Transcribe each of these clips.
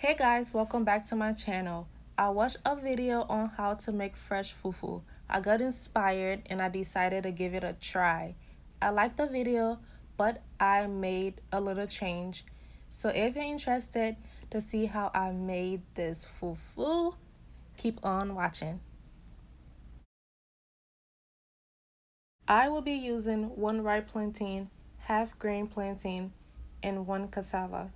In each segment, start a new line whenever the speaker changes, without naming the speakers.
Hey guys, welcome back to my channel. I watched a video on how to make fresh fufu. I got inspired and I decided to give it a try. I liked the video, but I made a little change. So if you're interested to see how I made this fufu, keep on watching. I will be using one ripe plantain, half grain plantain, and one cassava.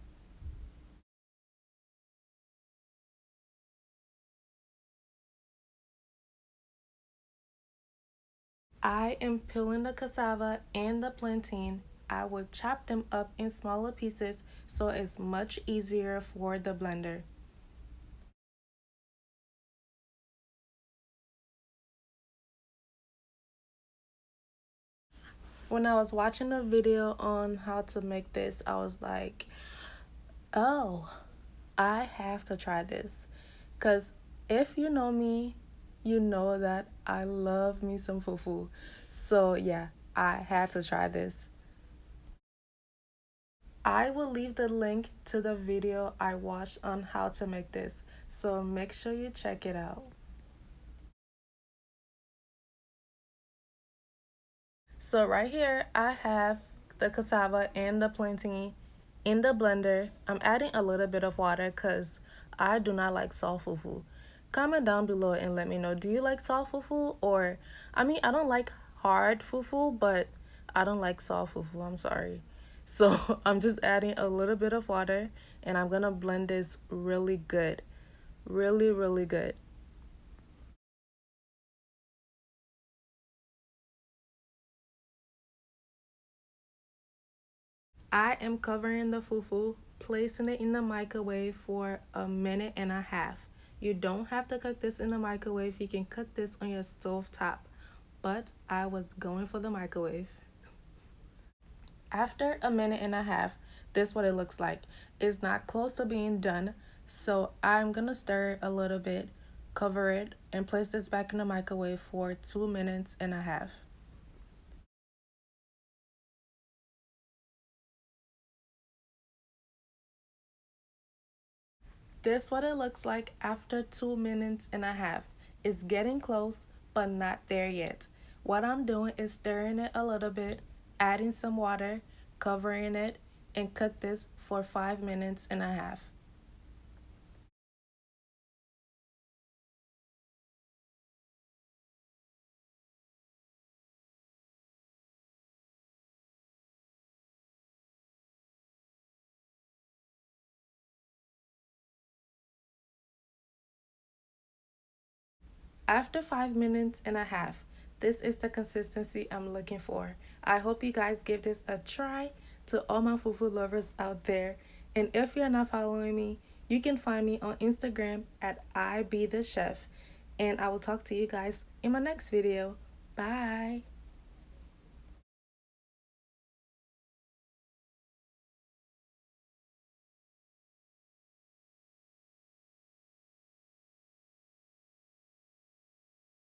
I am peeling the cassava and the plantain. I will chop them up in smaller pieces so it's much easier for the blender. When I was watching a video on how to make this, I was like, oh, I have to try this. Because if you know me, you know that I love me some fufu. So yeah, I had to try this. I will leave the link to the video I watched on how to make this, so make sure you check it out. So right here, I have the cassava and the plantain in the blender. I'm adding a little bit of water because I do not like soft fufu. Comment down below and let me know, do you like soft fufu? Or, I don't like hard fufu, but I don't like soft fufu, I'm sorry. So I'm just adding a little bit of water and I'm gonna blend this really good. Really, really good. I am covering the fufu, placing it in the microwave for a minute and a half. You don't have to cook this in the microwave. You can cook this on your stove top, but I was going for the microwave. After a minute and a half, this is what it looks like. It's not close to being done, so I'm gonna stir it a little bit, cover it, and place this back in the microwave for 2 minutes and a half. This what it looks like after 2 minutes and a half. It's getting close, but not there yet. What I'm doing is stirring it a little bit, adding some water, covering it, and cook this for 5 minutes and a half. After 5 minutes and a half, this is the consistency I'm looking for. I hope you guys give this a try to all my fufu lovers out there. And if you're not following me, you can find me on Instagram at IBeeTheChef. And I will talk to you guys in my next video. Bye.